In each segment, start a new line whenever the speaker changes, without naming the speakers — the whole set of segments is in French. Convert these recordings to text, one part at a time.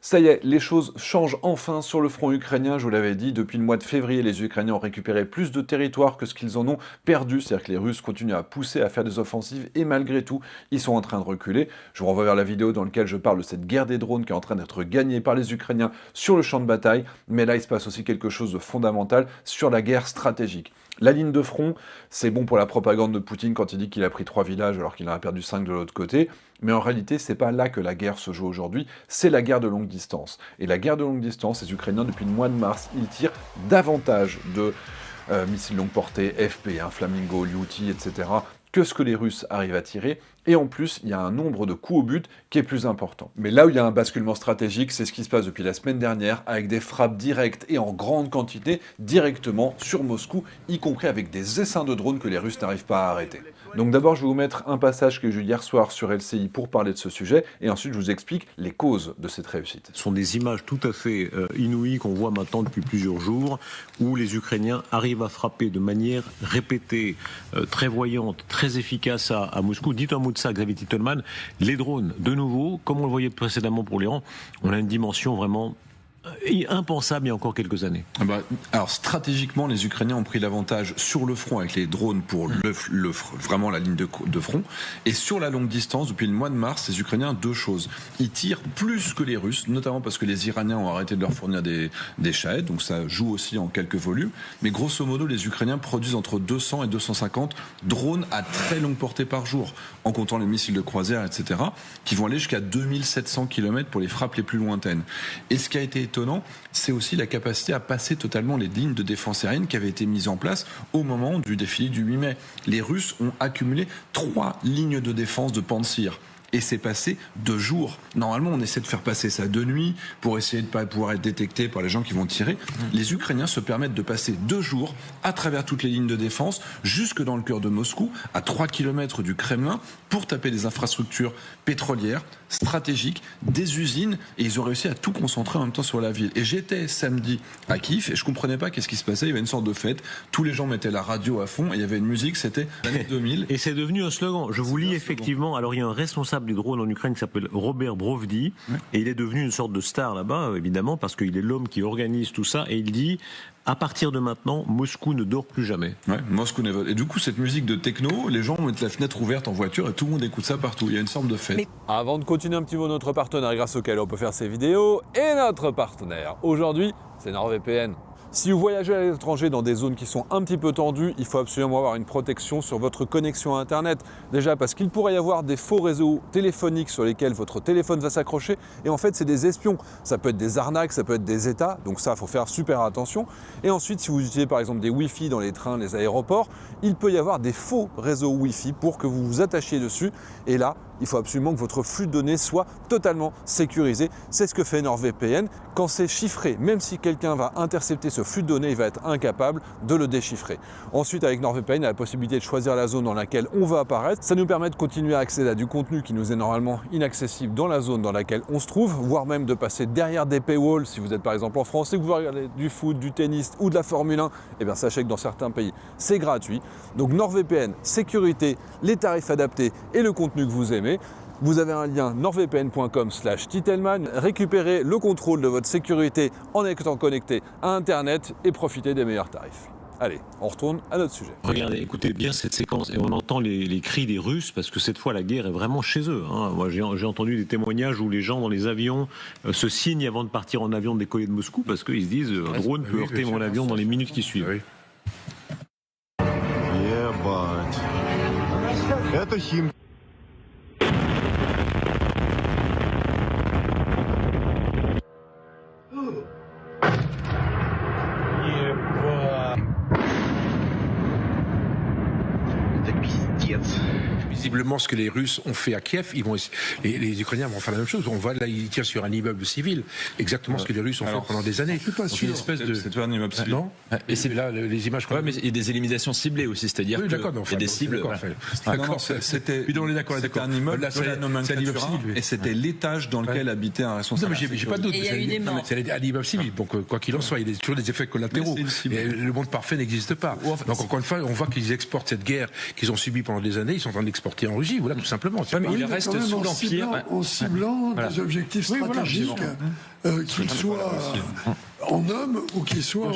Ça y est, les choses changent enfin sur le front ukrainien, je vous l'avais dit, depuis le mois de février, les Ukrainiens ont récupéré plus de territoire que ce qu'ils en ont perdu, c'est-à-dire que les Russes continuent à pousser, à faire des offensives, et malgré tout, ils sont en train de reculer. Je vous renvoie vers la vidéo dans laquelle je parle de cette guerre des drones qui est en train d'être gagnée par les Ukrainiens sur le champ de bataille, mais là il se passe aussi quelque chose de fondamental sur la guerre stratégique. La ligne de front, c'est bon pour la propagande de Poutine quand il dit qu'il a pris 3 villages alors qu'il en a perdu 5 de l'autre côté, mais en réalité, c'est pas là que la guerre se joue aujourd'hui, c'est la guerre de longue distance. Et la guerre de longue distance, les Ukrainiens, depuis le mois de mars, ils tirent davantage de missiles longue portée, FP, Flamingo, Lyuti, etc., que ce que les Russes arrivent à tirer, et en plus, il y a un nombre de coups au but qui est plus important. Mais là où il y a un basculement stratégique, c'est ce qui se passe depuis la semaine dernière, avec des frappes directes et en grande quantité, directement sur Moscou, y compris avec des essaims de drones que les Russes n'arrivent pas à arrêter. Donc d'abord, je vais vous mettre un passage que j'ai eu hier soir sur LCI pour parler de ce sujet, et ensuite je vous explique les causes de cette réussite.
Ce sont des images tout à fait inouïes qu'on voit maintenant depuis plusieurs jours, où les Ukrainiens arrivent à frapper de manière répétée, très voyante, très efficace à Moscou. Dites un mot de ça, Xavier Titelman. Les drones, de nouveau, comme on le voyait précédemment pour l'Iran, on a une dimension vraiment impensable il y a encore quelques années.
Alors stratégiquement, les Ukrainiens ont pris l'avantage sur le front avec les drones pour vraiment la ligne de front. Et sur la longue distance, depuis le mois de mars, les Ukrainiens, deux choses. Ils tirent plus que les Russes, notamment parce que les Iraniens ont arrêté de leur fournir des Shahed, donc ça joue aussi en quelques volumes. Mais grosso modo, les Ukrainiens produisent entre 200 et 250 drones à très longue portée par jour, en comptant les missiles de croisière, etc., qui vont aller jusqu'à 2700 km pour les frappes les plus lointaines. Et ce qui a été étonnant, c'est aussi la capacité à passer totalement les lignes de défense aérienne qui avaient été mises en place au moment du défilé du 8 mai. Les Russes ont accumulé 3 lignes de défense de Pantsir. Et c'est passé 2 jours. Normalement, on essaie de faire passer ça de nuit pour essayer de ne pas pouvoir être détecté par les gens qui vont tirer. Les Ukrainiens se permettent de passer 2 jours à travers toutes les lignes de défense, jusque dans le cœur de Moscou, à 3 km du Kremlin, pour taper des infrastructures pétrolières, stratégiques, des usines, et ils ont réussi à tout concentrer en même temps sur la ville. Et j'étais samedi à Kiev, et je comprenais pas qu'est-ce qui se passait. Il y avait une sorte de fête, tous les gens mettaient la radio à fond, et il y avait une musique, c'était l'année 2000.
Et c'est devenu un slogan. Je vous lis effectivement, alors il y a un responsable des drones en Ukraine qui s'appelle Robert Brovdi, et il est devenu une sorte de star là-bas, évidemment, parce qu'il est l'homme qui organise tout ça, et il dit: à partir de maintenant, Moscou ne dort plus jamais.
Ouais, Moscou never. Et du coup, cette musique de techno, les gens mettent la fenêtre ouverte en voiture et tout le monde écoute ça partout. Il y a une sorte de fête.
Avant de continuer un petit peu notre partenaire grâce auquel on peut faire ces vidéos, et notre partenaire aujourd'hui, c'est NordVPN. Si vous voyagez à l'étranger dans des zones qui sont un petit peu tendues, il faut absolument avoir une protection sur votre connexion à Internet. Déjà parce qu'il pourrait y avoir des faux réseaux téléphoniques sur lesquels votre téléphone va s'accrocher. Et en fait, c'est des espions. Ça peut être des arnaques, ça peut être des États. Donc ça, il faut faire super attention. Et ensuite, si vous utilisez par exemple des Wi-Fi dans les trains, les aéroports, il peut y avoir des faux réseaux Wi-Fi pour que vous vous attachiez dessus. Et là, il faut absolument que votre flux de données soit totalement sécurisé. C'est ce que fait NordVPN. Quand c'est chiffré, même si quelqu'un va intercepter ce flux de données, il va être incapable de le déchiffrer. Ensuite, avec NordVPN, il a la possibilité de choisir la zone dans laquelle on va apparaître. Ça nous permet de continuer à accéder à du contenu qui nous est normalement inaccessible dans la zone dans laquelle on se trouve, voire même de passer derrière des paywalls. Si vous êtes par exemple en France et que vous regardez du foot, du tennis ou de la Formule 1, eh bien sachez que dans certains pays, c'est gratuit. Donc NordVPN, sécurité, les tarifs adaptés et le contenu que vous aimez. Vous avez un lien nordvpn.com/Titelman, récupérez le contrôle de votre sécurité en étant connecté à Internet et profitez des meilleurs tarifs. Allez, on retourne à notre sujet.
Regardez, écoutez bien cette séquence, et on entend les cris des Russes, parce que cette fois la guerre est vraiment chez eux. Moi j'ai entendu des témoignages où les gens dans les avions se signent avant de partir en avion de décoller de Moscou, parce qu'ils se disent un drone peut heurter mon avion dans les minutes qui suivent.
Visiblement, ce que les Russes ont fait à Kiev, les Ukrainiens vont faire la même chose. On voit là, ils tirent sur un immeuble civil, exactement ce que les Russes ont fait pendant des années.
Je suis pas sûr. C'est pas un immeuble civil.
Non. Et c'est là les images.
Ouais, mais il y a des éliminations ciblées aussi, c'est-à-dire qu'il y a des cibles.
C'était un immeuble, et c'était l'étage dans lequel habitait un responsable.
Non, mais j'ai pas de doute. C'est un immeuble civil. Donc quoi qu'il en soit, il y a toujours des effets collatéraux. Le monde parfait n'existe pas. Donc encore une fois, on voit qu'ils exportent cette guerre qu'ils ont subie pendant des années. Ils sont en train d'exporter rentrer en Russie, voilà, tout simplement.
Mais il reste sous l'Empire.
En ciblant des objectifs stratégiques, qu'ils soient en hommes ou qu'ils soient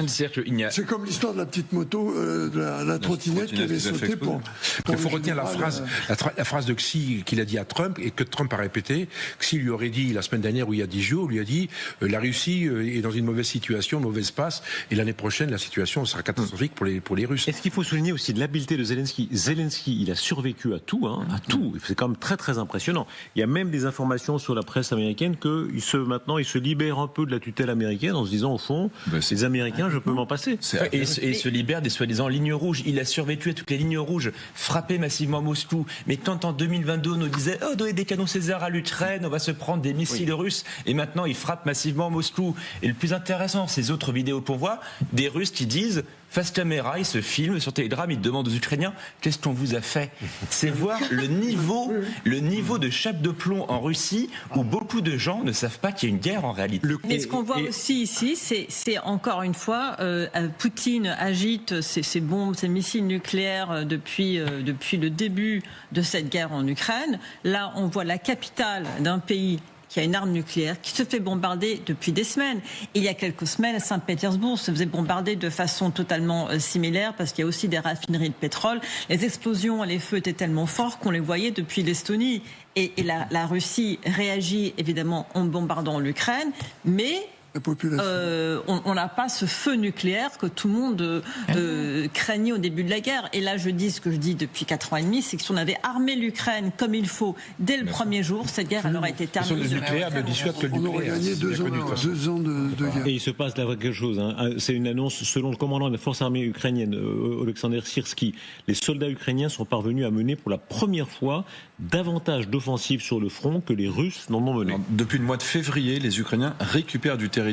C'est comme l'histoire de la petite moto, de la trottinette qui avait sauté pour
il faut retenir la phrase de Xi qu'il a dit à Trump et que Trump a répété. Xi lui aurait dit la semaine dernière ou il y a 10 jours, lui a dit la Russie est dans une mauvaise situation, mauvaise passe, et l'année prochaine la situation sera catastrophique pour les Russes.
Est-ce qu'il faut souligner aussi de l'habileté de Zelensky? Zelensky, il a survécu à tout, à tout. C'est quand même très très impressionnant. Il y a même des informations sur la presse américaine maintenant il se libère un peu de la tutelle américaine en se disant au fond, les Américains, je peux m'en passer.
Et il se libère des soi-disant lignes rouges. Il a survécu à toutes les lignes rouges, frappé massivement Moscou. Mais quand en 2022 on nous disait donner des canons César à l'Ukraine, on va se prendre des missiles russes, et maintenant il frappe massivement Moscou. Et le plus intéressant, ces autres vidéos qu'on voit, des Russes qui disent face caméra, ils se filment sur Telegram, ils demandent aux Ukrainiens qu'est-ce qu'on vous a fait. C'est voir le niveau de chape de plomb en Russie où beaucoup de gens ne savent pas qu'il y a une guerre en réalité.
Mais ce qu'on voit aussi ici, c'est encore une fois, Poutine agite ses bombes, ses missiles nucléaires depuis le début de cette guerre en Ukraine. Là, on voit la capitale d'un pays qui a une arme nucléaire, qui se fait bombarder depuis des semaines. Et il y a quelques semaines, Saint-Pétersbourg se faisait bombarder de façon totalement similaire, parce qu'il y a aussi des raffineries de pétrole. Les explosions et les feux étaient tellement forts qu'on les voyait depuis l'Estonie. Et la Russie réagit évidemment en bombardant l'Ukraine, mais on n'a pas ce feu nucléaire que tout le monde craignait au début de la guerre. Et là, je dis ce que je dis depuis 4 ans et demi, c'est que si on avait armé l'Ukraine comme il faut dès le premier jour, cette guerre elle aurait été terminée.
Le nucléaire ne dissuade que le nucléaire.
On aurait gagné 2 ans de guerre.
Et il se passe là quelque chose. C'est une annonce selon le commandant de la force armée ukrainienne, Oleksandr Syrski. Les soldats ukrainiens sont parvenus à mener pour la première fois davantage d'offensives sur le front que les Russes n'en ont mené.
Depuis le mois de février, les Ukrainiens récupèrent du territoire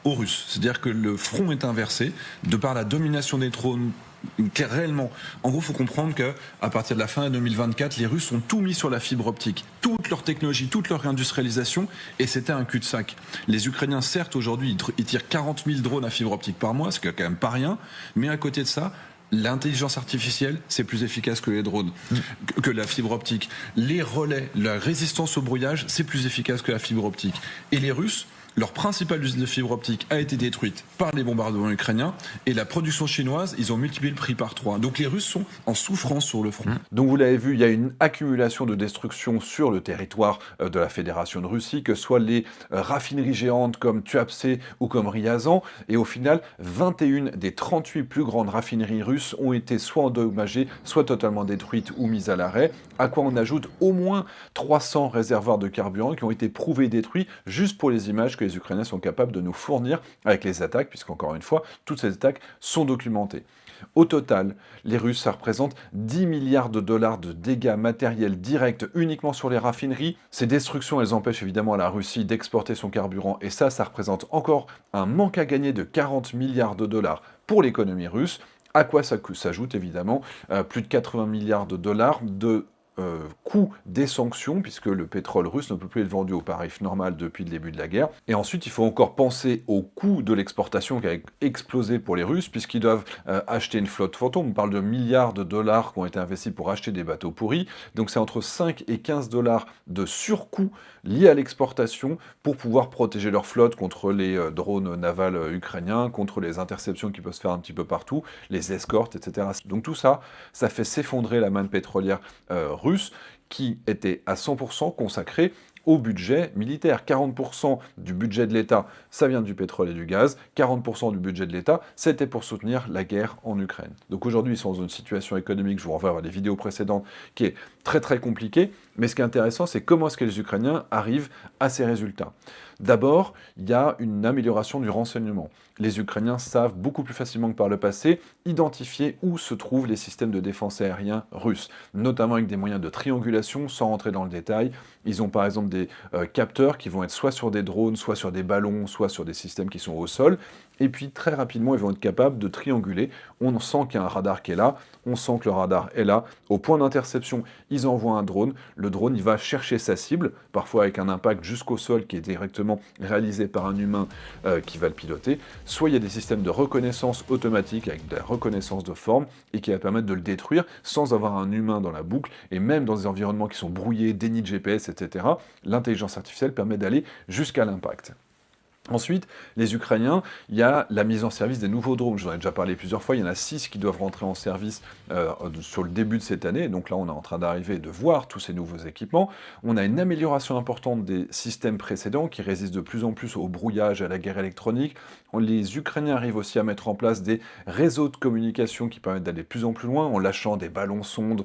aux Russes. C'est-à-dire que le front est inversé de par la domination des drones. Réellement, en gros, il faut comprendre qu'à partir de la fin de 2024, les Russes ont tout mis sur la fibre optique, toute leur technologie, toute leur industrialisation, et c'était un cul-de-sac. Les Ukrainiens, certes, aujourd'hui, ils tirent 40 000 drones à fibre optique par mois, ce qui est quand même pas rien, mais à côté de ça, l'intelligence artificielle, c'est plus efficace que les drones, que la fibre optique. Les relais, la résistance au brouillage, c'est plus efficace que la fibre optique. Et les Russes, leur principale usine de fibre optique a été détruite par les bombardements ukrainiens, et la production chinoise, ils ont multiplié le prix par 3. Donc les Russes sont en souffrance sur le front.
Donc vous l'avez vu, il y a une accumulation de destruction sur le territoire de la Fédération de Russie, que ce soit les raffineries géantes comme Tuapse ou comme Ryazan, et au final, 21 des 38 plus grandes raffineries russes ont été soit endommagées, soit totalement détruites ou mises à l'arrêt, à quoi on ajoute au moins 300 réservoirs de carburant qui ont été prouvés détruits juste pour les images que les Ukrainiens sont capables de nous fournir avec les attaques, puisqu'encore une fois, toutes ces attaques sont documentées. Au total, les Russes, ça représente 10 milliards de dollars de dégâts matériels directs uniquement sur les raffineries. Ces destructions, elles empêchent évidemment la Russie d'exporter son carburant, et ça représente encore un manque à gagner de 40 milliards de dollars pour l'économie russe, à quoi ça s'ajoute évidemment plus de 80 milliards de dollars de coût des sanctions, puisque le pétrole russe ne peut plus être vendu au tarif normal depuis le début de la guerre. Et ensuite, il faut encore penser au coût de l'exportation qui a explosé pour les Russes, puisqu'ils doivent acheter une flotte fantôme. On parle de milliards de dollars qui ont été investis pour acheter des bateaux pourris. Donc c'est entre 5 et 15 dollars de surcoût liés à l'exportation pour pouvoir protéger leur flotte contre les drones navals ukrainiens, contre les interceptions qui peuvent se faire un petit peu partout, les escortes, etc. Donc tout ça, ça fait s'effondrer la manne pétrolière russe, qui était à 100% consacrée au budget militaire. 40% du budget de l'État, ça vient du pétrole et du gaz. 40% du budget de l'État, c'était pour soutenir la guerre en Ukraine. Donc aujourd'hui, ils sont dans une situation économique, je vous renvoie à les vidéos précédentes, qui est très très compliquée. Mais ce qui est intéressant, c'est comment est-ce que les Ukrainiens arrivent à ces résultats. D'abord, il y a une amélioration du renseignement. Les Ukrainiens savent beaucoup plus facilement que par le passé identifier où se trouvent les systèmes de défense aérien russes, notamment avec des moyens de triangulation, sans rentrer dans le détail. Ils ont par exemple des capteurs qui vont être soit sur des drones, soit sur des ballons, soit sur des systèmes qui sont au sol, Et puis très rapidement, ils vont être capables de trianguler. On sent qu'il y a un radar qui est là, on sent que le radar est là. Au point d'interception, ils envoient un drone. Le drone, il va chercher sa cible, parfois avec un impact jusqu'au sol qui est directement réalisé par un humain qui va le piloter. Soit il y a des systèmes de reconnaissance automatique avec de la reconnaissance de forme et qui va permettre de le détruire sans avoir un humain dans la boucle. Et même dans des environnements qui sont brouillés, déni de GPS, etc., l'intelligence artificielle permet d'aller jusqu'à l'impact. Ensuite, les Ukrainiens, il y a la mise en service des nouveaux drones. J'en ai déjà parlé plusieurs fois, il y en a 6 qui doivent rentrer en service sur le début de cette année. Donc là, on est en train d'arriver et de voir tous ces nouveaux équipements. On a une amélioration importante des systèmes précédents qui résistent de plus en plus au brouillage, à la guerre électronique. Les Ukrainiens arrivent aussi à mettre en place des réseaux de communication qui permettent d'aller de plus en plus loin en lâchant des ballons sondes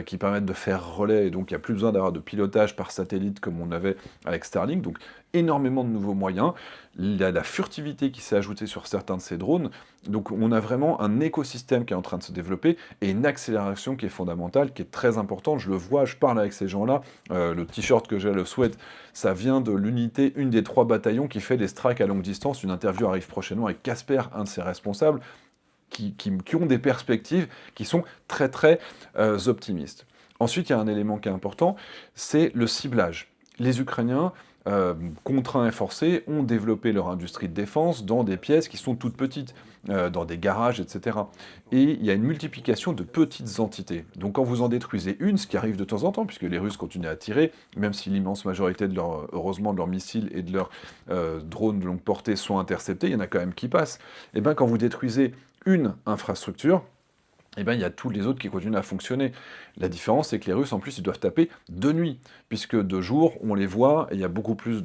qui permettent de faire relais. Et donc, il n'y a plus besoin d'avoir de pilotage par satellite comme on avait avec Starlink. Donc, énormément de nouveaux moyens. Il y a la furtivité qui s'est ajoutée sur certains de ces drones. Donc on a vraiment un écosystème qui est en train de se développer et une accélération qui est fondamentale, qui est très importante. Je le vois, je parle avec ces gens-là. Le t-shirt que j'ai, le sweat, ça vient de l'unité, une des 3 bataillons qui fait des strikes à longue distance. Une interview arrive prochainement avec Casper, un de ses responsables, qui ont des perspectives qui sont très très optimistes. Ensuite, il y a un élément qui est important, c'est le ciblage. Les Ukrainiens, contraints et forcés, ont développé leur industrie de défense dans des pièces qui sont toutes petites, dans des garages, etc. Et il y a une multiplication de petites entités. Donc quand vous en détruisez une, ce qui arrive de temps en temps, puisque les Russes continuent à tirer, même si l'immense majorité, heureusement, de leurs missiles et de leurs drones de longue portée sont interceptés, il y en a quand même qui passent. Et bien quand vous détruisez une infrastructure, eh bien, il y a tous les autres qui continuent à fonctionner. La différence, c'est que les Russes, en plus, ils doivent taper de nuit, puisque de jour, on les voit, et il y a beaucoup plus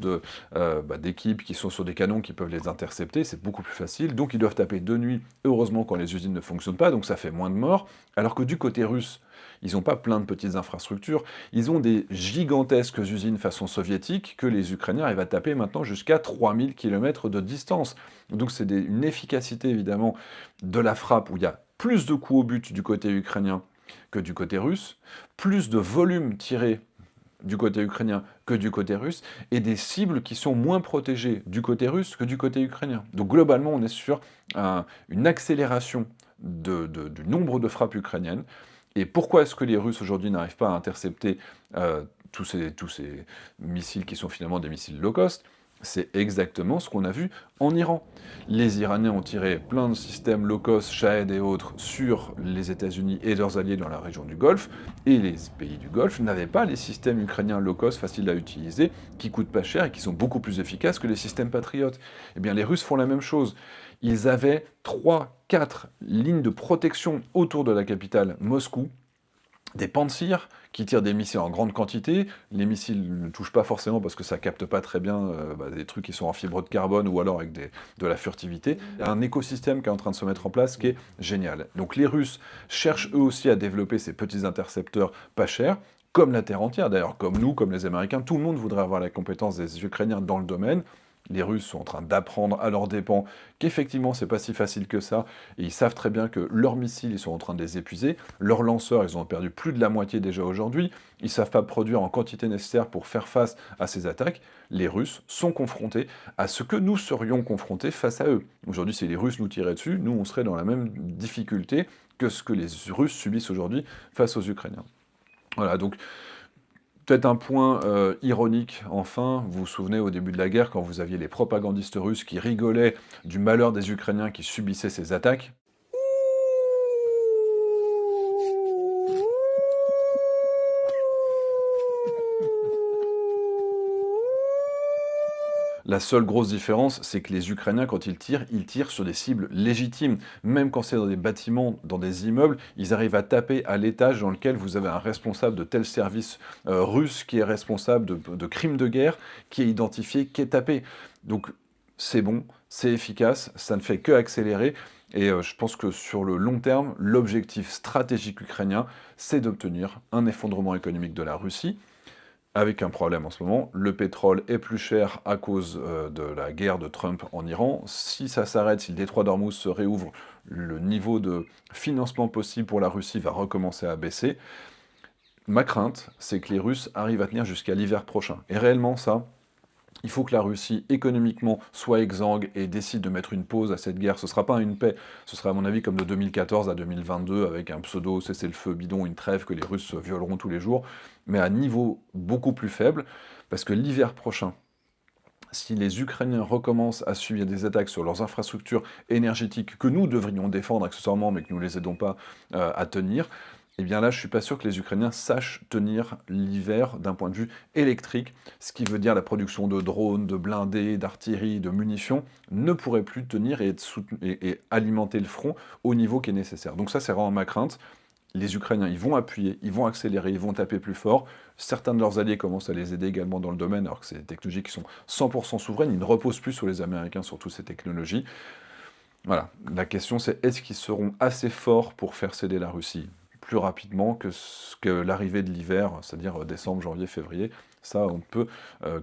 d'équipes qui sont sur des canons qui peuvent les intercepter, c'est beaucoup plus facile, donc ils doivent taper de nuit, heureusement quand les usines ne fonctionnent pas, donc ça fait moins de morts, alors que du côté russe, ils n'ont pas plein de petites infrastructures, ils ont des gigantesques usines façon soviétique que les Ukrainiens arrivent à taper maintenant jusqu'à 3000 km de distance. Donc c'est une efficacité, évidemment, de la frappe où il y a plus de coups au but du côté ukrainien que du côté russe, plus de volume tiré du côté ukrainien que du côté russe, et des cibles qui sont moins protégées du côté russe que du côté ukrainien. Donc globalement, on est sur une accélération du nombre de frappes ukrainiennes. Et pourquoi est-ce que les Russes aujourd'hui n'arrivent pas à intercepter tous ces missiles qui sont finalement des missiles low cost? C'est exactement ce qu'on a vu en Iran. Les Iraniens ont tiré plein de systèmes low cost, Shahed et autres, sur les États-Unis et leurs alliés dans la région du Golfe, et les pays du Golfe n'avaient pas les systèmes ukrainiens low cost faciles à utiliser, qui coûtent pas cher et qui sont beaucoup plus efficaces que les systèmes patriotes. Eh bien, les Russes font la même chose. Ils avaient 3-4 lignes de protection autour de la capitale, Moscou, des Pantsir qui tirent des missiles en grande quantité. Les missiles ne touchent pas forcément parce que ça capte pas très bien des trucs qui sont en fibre de carbone ou alors avec de la furtivité. Il y a un écosystème qui est en train de se mettre en place qui est génial. Donc les Russes cherchent eux aussi à développer ces petits intercepteurs pas chers, comme la Terre entière d'ailleurs, comme nous, comme les Américains. Tout le monde voudrait avoir la compétence des Ukrainiens dans le domaine. Les Russes sont en train d'apprendre à leurs dépens qu'effectivement c'est pas si facile que ça, et ils savent très bien que leurs missiles, ils sont en train de les épuiser, leurs lanceurs, ils ont perdu plus de la moitié déjà aujourd'hui, ils savent pas produire en quantité nécessaire pour faire face à ces attaques. Les Russes sont confrontés à ce que nous serions confrontés face à eux. Aujourd'hui, si les Russes nous tiraient dessus, nous on serait dans la même difficulté que ce que les Russes subissent aujourd'hui face aux Ukrainiens. Voilà, donc peut-être un point ironique, enfin, vous vous souvenez au début de la guerre, quand vous aviez les propagandistes russes qui rigolaient du malheur des Ukrainiens qui subissaient ces attaques. La seule grosse différence, c'est que les Ukrainiens, quand ils tirent sur des cibles légitimes. Même quand c'est dans des bâtiments, dans des immeubles, ils arrivent à taper à l'étage dans lequel vous avez un responsable de tel service russe qui est responsable de crimes de guerre, qui est identifié, qui est tapé. Donc c'est bon, c'est efficace, ça ne fait que accélérer. Et je pense que sur le long terme, l'objectif stratégique ukrainien, c'est d'obtenir un effondrement économique de la Russie. Avec un problème en ce moment, le pétrole est plus cher à cause de la guerre de Trump en Iran. Si ça s'arrête, si le détroit d'Ormuz se réouvre, le niveau de financement possible pour la Russie va recommencer à baisser. Ma crainte, c'est que les Russes arrivent à tenir jusqu'à l'hiver prochain. Et réellement, ça, Il faut que la Russie, économiquement, soit exsangue et décide de mettre une pause à cette guerre. Ce ne sera pas une paix, ce sera à mon avis comme de 2014 à 2022, avec un pseudo cessez-le-feu bidon, une trêve que les Russes violeront tous les jours, mais à niveau beaucoup plus faible, parce que l'hiver prochain, si les Ukrainiens recommencent à subir des attaques sur leurs infrastructures énergétiques que nous devrions défendre accessoirement, mais que nous ne les aidons pas à tenir, eh bien là, je ne suis pas sûr que les Ukrainiens sachent tenir l'hiver d'un point de vue électrique, ce qui veut dire la production de drones, de blindés, d'artillerie, de munitions, ne pourrait plus tenir et alimenter le front au niveau qui est nécessaire. Donc ça, c'est vraiment ma crainte. Les Ukrainiens, ils vont appuyer, ils vont accélérer, ils vont taper plus fort. Certains de leurs alliés commencent à les aider également dans le domaine, alors que c'est des technologies qui sont 100% souveraines, ils ne reposent plus sur les Américains sur toutes ces technologies. Voilà, la question c'est est-ce qu'ils seront assez forts pour faire céder la Russie plus rapidement que l'arrivée de l'hiver, c'est-à-dire décembre, janvier, février. Ça, on ne peut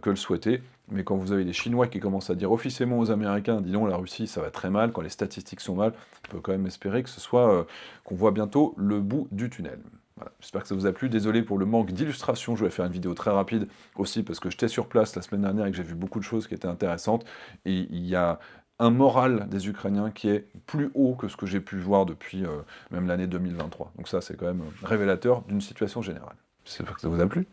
que le souhaiter. Mais quand vous avez les Chinois qui commencent à dire officiellement aux Américains, dis donc, la Russie, ça va très mal, quand les statistiques sont mal, on peut quand même espérer que ce soit qu'on voit bientôt le bout du tunnel. Voilà. J'espère que ça vous a plu. Désolé pour le manque d'illustration. Je vais faire une vidéo très rapide aussi parce que j'étais sur place la semaine dernière et que j'ai vu beaucoup de choses qui étaient intéressantes. Et il y a un moral des Ukrainiens qui est plus haut que ce que j'ai pu voir depuis même l'année 2023. Donc ça, c'est quand même révélateur d'une situation générale. J'espère que ça vous a plu.